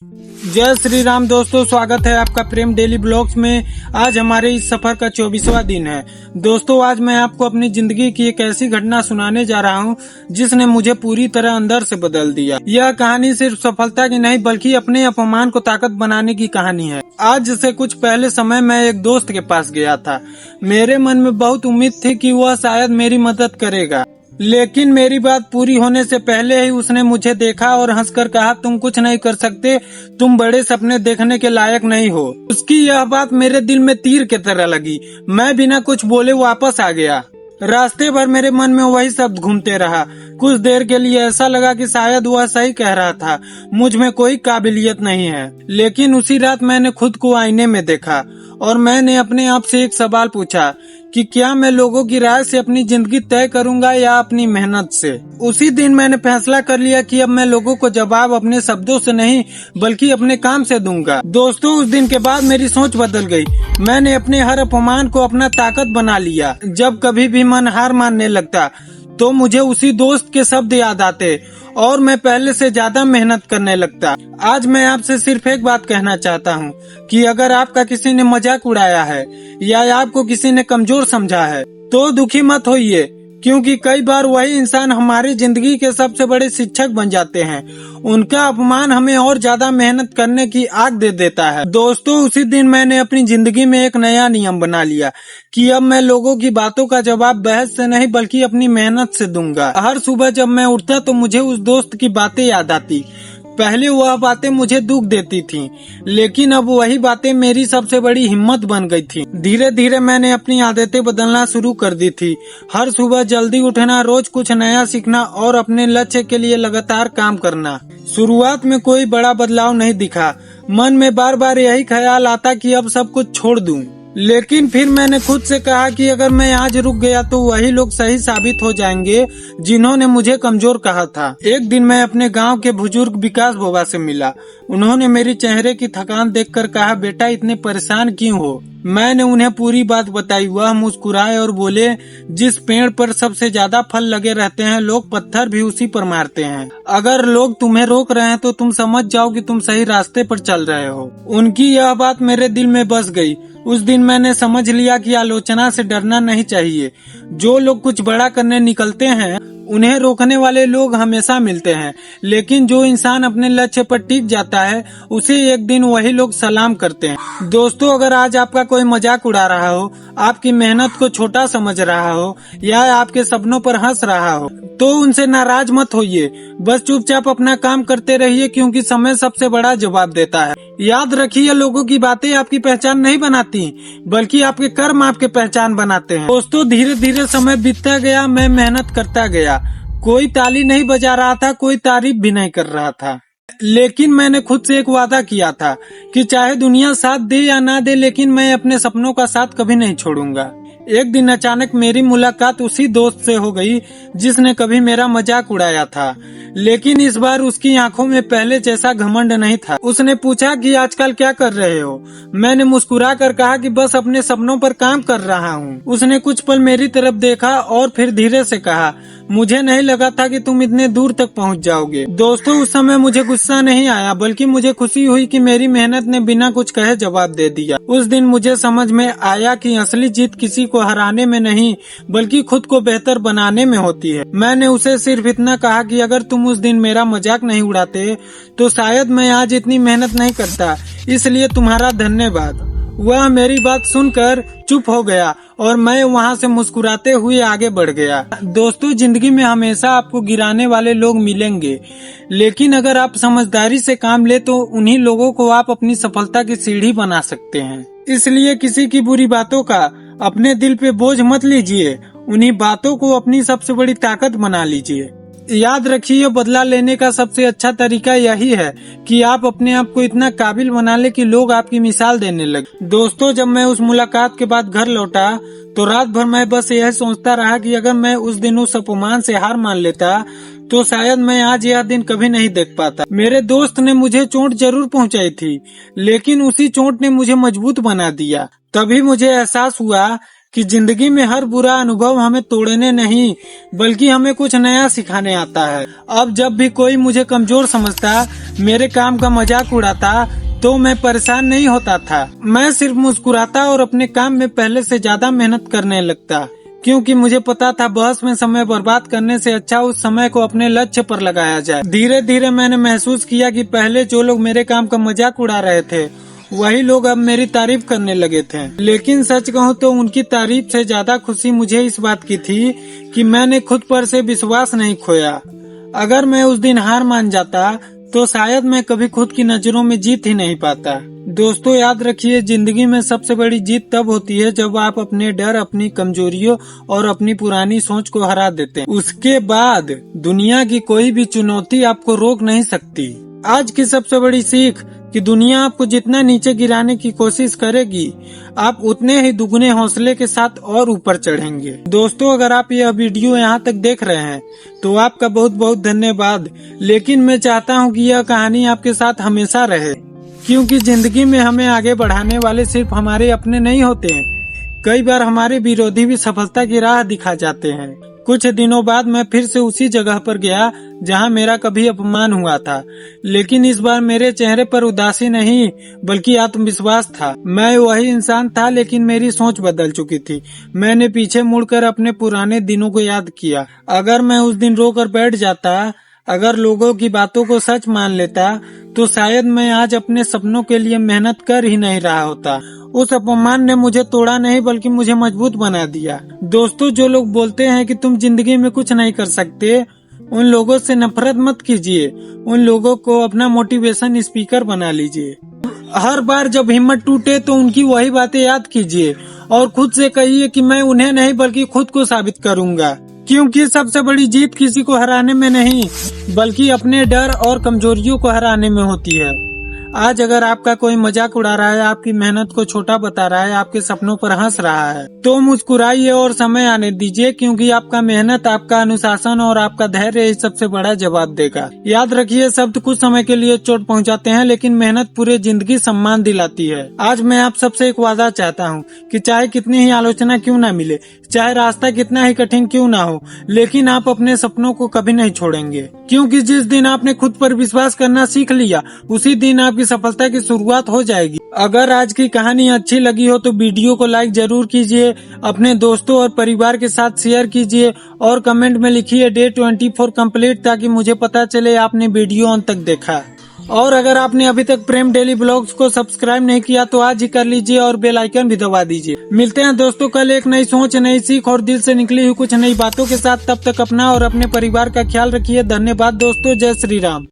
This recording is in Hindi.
जय श्री राम दोस्तों, स्वागत है आपका प्रेम डेली ब्लॉग्स में। आज हमारे इस सफर का 24वां दिन है। दोस्तों, आज मैं आपको अपनी जिंदगी की एक ऐसी घटना सुनाने जा रहा हूं जिसने मुझे पूरी तरह अंदर से बदल दिया। यह कहानी सिर्फ सफलता की नहीं बल्कि अपने अपमान को ताकत बनाने की कहानी है। आज से कुछ पहले समय मैं एक दोस्त के पास गया था। मेरे मन में बहुत उम्मीद थी कि वह शायद मेरी मदद करेगा, लेकिन मेरी बात पूरी होने से पहले ही उसने मुझे देखा और हंसकर कहा, तुम कुछ नहीं कर सकते, तुम बड़े सपने देखने के लायक नहीं हो। उसकी यह बात मेरे दिल में तीर की तरह लगी। मैं बिना कुछ बोले वापस आ गया। रास्ते भर मेरे मन में वही शब्द घूमते रहा। कुछ देर के लिए ऐसा लगा कि शायद वह सही कह रहा था, मुझ में कोई काबिलियत नहीं है। लेकिन उसी रात मैंने खुद को आईने में देखा और मैंने अपने आप से एक सवाल पूछा कि क्या मैं लोगों की राय से अपनी जिंदगी तय करूंगा या अपनी मेहनत से। उसी दिन मैंने फैसला कर लिया कि अब मैं लोगों को जवाब अपने शब्दों से नहीं बल्कि अपने काम से दूंगा। दोस्तों, उस दिन के बाद मेरी सोच बदल गई। मैंने अपने हर अपमान को अपना ताकत बना लिया। जब कभी भी मन हार मानने लगता तो मुझे उसी दोस्त के शब्द याद आते और मैं पहले से ज्यादा मेहनत करने लगता। आज मैं आपसे सिर्फ एक बात कहना चाहता हूँ कि अगर आपका किसी ने मजाक उड़ाया है या आपको किसी ने कमजोर समझा है तो दुखी मत होइए, क्योंकि कई बार वही इंसान हमारी जिंदगी के सबसे बड़े शिक्षक बन जाते हैं। उनका अपमान हमें और ज्यादा मेहनत करने की आग दे देता है। दोस्तों, उसी दिन मैंने अपनी जिंदगी में एक नया नियम बना लिया कि अब मैं लोगों की बातों का जवाब बहस से नहीं बल्कि अपनी मेहनत से दूंगा। हर सुबह जब मैं उठता तो मुझे उस दोस्त की बातें याद आती। पहले वह बातें मुझे दुख देती थीं, लेकिन अब वही बातें मेरी सबसे बड़ी हिम्मत बन गई थी। धीरे धीरे मैंने अपनी आदतें बदलना शुरू कर दी थी। हर सुबह जल्दी उठना, रोज कुछ नया सीखना और अपने लक्ष्य के लिए लगातार काम करना। शुरुआत में कोई बड़ा बदलाव नहीं दिखा। मन में बार बार यही ख्याल आता कि अब सब कुछ छोड़ दूं। लेकिन फिर मैंने खुद से कहा कि अगर मैं आज रुक गया तो वही लोग सही साबित हो जाएंगे जिन्होंने मुझे कमजोर कहा था। एक दिन मैं अपने गांव के बुजुर्ग विकास बाबा से मिला। उन्होंने मेरी चेहरे की थकान देखकर कहा, बेटा इतने परेशान क्यों हो। मैंने उन्हें पूरी बात बताई। वह मुस्कुराए और बोले, जिस पेड़ पर सबसे ज्यादा फल लगे रहते हैं लोग पत्थर भी उसी पर मारते हैं। अगर लोग तुम्हें रोक रहे हैं तो तुम समझ जाओ कि तुम सही रास्ते पर चल रहे हो। उनकी यह बात मेरे दिल में बस गई। उस दिन मैंने समझ लिया कि आलोचना से डरना नहीं चाहिए। जो लोग कुछ बड़ा करने निकलते हैं उन्हें रोकने वाले लोग हमेशा मिलते हैं, लेकिन जो इंसान अपने लक्ष्य पर टिक जाता है उसे एक दिन वही लोग सलाम करते हैं। दोस्तों, अगर आज आपका कोई मजाक उड़ा रहा हो, आपकी मेहनत को छोटा समझ रहा हो या आपके सपनों पर हंस रहा हो तो उनसे नाराज मत होइए। बस चुपचाप अपना काम करते रहिए, क्योंकि समय सबसे बड़ा जवाब देता है। याद रखिए, लोगों की बातें आपकी पहचान नहीं बनाती बल्कि आपके कर्म आपके पहचान बनाते हैं। दोस्तों, धीरे धीरे समय बीतता गया। मैं मेहनत करता गया। कोई ताली नहीं बजा रहा था, कोई तारीफ भी नहीं कर रहा था, लेकिन मैंने खुद से एक वादा किया था कि चाहे दुनिया साथ दे या ना दे, लेकिन मैं अपने सपनों का साथ कभी नहीं छोड़ूंगा। एक दिन अचानक मेरी मुलाकात उसी दोस्त से हो गई जिसने कभी मेरा मजाक उड़ाया था, लेकिन इस बार उसकी आंखों में पहले जैसा घमंड नहीं था। उसने पूछा कि आजकल क्या कर रहे हो। मैंने मुस्कुरा कर कहा कि बस अपने सपनों पर काम कर रहा हूँ। उसने कुछ पल मेरी तरफ देखा और फिर धीरे से कहा, मुझे नहीं लगा था कि तुम इतने दूर तक पहुँच जाओगे। दोस्तों, उस समय मुझे गुस्सा नहीं आया बल्कि मुझे खुशी हुई कि मेरी मेहनत ने बिना कुछ कहे जवाब दे दिया। उस दिन मुझे समझ में आया कि असली जीत किसी को हराने में नहीं बल्कि खुद को बेहतर बनाने में होती है। मैंने उसे सिर्फ इतना कहा कि अगर तुम उस दिन मेरा मजाक नहीं उड़ाते तो शायद मैं आज इतनी मेहनत नहीं करता, इसलिए तुम्हारा धन्यवाद। वह मेरी बात सुनकर चुप हो गया और मैं वहां से मुस्कुराते हुए आगे बढ़ गया। दोस्तों, जिंदगी में हमेशा आपको गिराने वाले लोग मिलेंगे, लेकिन अगर आप समझदारी से काम ले तो उन्हीं लोगों को आप अपनी सफलता की सीढ़ी बना सकते हैं। इसलिए किसी की बुरी बातों का अपने दिल पे बोझ मत लीजिए, उन्हीं बातों को अपनी सबसे बड़ी ताकत बना लीजिए। याद रखिए, बदला लेने का सबसे अच्छा तरीका यही है कि आप अपने आप को इतना काबिल बना ले कि लोग आपकी मिसाल देने लगे। दोस्तों, जब मैं उस मुलाकात के बाद घर लौटा तो रात भर मैं बस यह सोचता रहा कि अगर मैं उस दिन उस अपमान से हार मान लेता तो शायद मैं आज यह दिन कभी नहीं देख पाता। मेरे दोस्त ने मुझे चोट जरूर पहुंचाई थी, लेकिन उसी चोट ने मुझे मजबूत बना दिया। तभी मुझे एहसास हुआ कि जिंदगी में हर बुरा अनुभव हमें तोड़ने नहीं बल्कि हमें कुछ नया सिखाने आता है। अब जब भी कोई मुझे कमजोर समझता, मेरे काम का मजाक उड़ाता, तो मैं परेशान नहीं होता था। मैं सिर्फ मुस्कुराता और अपने काम में पहले से ज्यादा मेहनत करने लगता, क्योंकि मुझे पता था बहस में समय बर्बाद करने से अच्छा उस समय को अपने लक्ष्य पर लगाया जाए। धीरे धीरे मैंने महसूस किया कि पहले जो लोग मेरे काम का मजाक उड़ा रहे थे वही लोग अब मेरी तारीफ करने लगे थे। लेकिन सच कहूँ तो उनकी तारीफ से ज्यादा खुशी मुझे इस बात की थी कि मैंने खुद पर से विश्वास नहीं खोया। अगर मैं उस दिन हार मान जाता तो शायद मैं कभी खुद की नजरों में जीत ही नहीं पाता। दोस्तों याद रखिए, जिंदगी में सबसे बड़ी जीत तब होती है जब आप अपने डर, अपनी कमजोरियों और अपनी पुरानी सोच को हरा देते हैं। उसके बाद दुनिया की कोई भी चुनौती आपको रोक नहीं सकती। आज की सबसे बड़ी सीख कि दुनिया आपको जितना नीचे गिराने की कोशिश करेगी, आप उतने ही दुगने हौसले के साथ और ऊपर चढ़ेंगे। दोस्तों अगर आप यह वीडियो यहाँ तक देख रहे हैं तो आपका बहुत बहुत धन्यवाद। लेकिन मैं चाहता हूँ कि यह कहानी आपके साथ हमेशा रहे, क्योंकि जिंदगी में हमें आगे बढ़ाने वाले सिर्फ हमारे अपने नहीं होते हैं, कई बार हमारे विरोधी भी सफलता की राह दिखा जाते हैं। कुछ दिनों बाद मैं फिर से उसी जगह पर गया जहां मेरा कभी अपमान हुआ था, लेकिन इस बार मेरे चेहरे पर उदासी नहीं बल्कि आत्मविश्वास था। मैं वही इंसान था लेकिन मेरी सोच बदल चुकी थी। मैंने पीछे मुड़कर अपने पुराने दिनों को याद किया। अगर मैं उस दिन रोकर बैठ जाता, अगर लोगों की बातों को सच मान लेता, तो शायद मैं आज अपने सपनों के लिए मेहनत कर ही नहीं रहा होता। उस अपमान ने मुझे तोड़ा नहीं बल्कि मुझे मजबूत बना दिया। दोस्तों जो लोग बोलते हैं कि तुम जिंदगी में कुछ नहीं कर सकते, उन लोगों से नफरत मत कीजिए। उन लोगों को अपना मोटिवेशन स्पीकर बना लीजिए। हर बार जब हिम्मत टूटे तो उनकी वही बातें याद कीजिए और खुद से कहिए कि मैं उन्हें नहीं बल्कि खुद को साबित करूंगा। क्योंकि सबसे बड़ी जीत किसी को हराने में नहीं बल्कि अपने डर और कमजोरियों को हराने में होती है। आज अगर आपका कोई मजाक उड़ा रहा है, आपकी मेहनत को छोटा बता रहा है, आपके सपनों पर हंस रहा है, तो मुस्कुराइए और समय आने दीजिए, क्योंकि आपका मेहनत, आपका अनुशासन और आपका धैर्य ही सबसे बड़ा जवाब देगा। याद रखिए, शब्द कुछ समय के लिए चोट पहुंचाते हैं लेकिन मेहनत पूरे जिंदगी सम्मान दिलाती है। आज मैं आप सबसे एक वादा चाहता हूँ कि चाहे कितनी ही आलोचना क्यों न मिले, चाहे रास्ता कितना ही कठिन क्यों ना हो, लेकिन आप अपने सपनों को कभी नहीं छोड़ेंगे। क्योंकि जिस दिन आपने खुद पर विश्वास करना सीख लिया, उसी दिन आपकी सफलता की शुरुआत हो जाएगी। अगर आज की कहानी अच्छी लगी हो तो वीडियो को लाइक जरूर कीजिए, अपने दोस्तों और परिवार के साथ शेयर कीजिए और कमेंट में लिखिए डे 24 कंप्लीट, ताकि मुझे पता चले आपने वीडियो अंत तक देखा। और अगर आपने अभी तक प्रेम डेली ब्लॉग्स को सब्सक्राइब नहीं किया तो आज ही कर लीजिए और बेल आइकन भी दबा दीजिए। मिलते हैं दोस्तों कल एक नई सोच, नई सीख और दिल से निकली हुई कुछ नई बातों के साथ। तब तक अपना और अपने परिवार का ख्याल रखिए। धन्यवाद दोस्तों। जय श्री राम।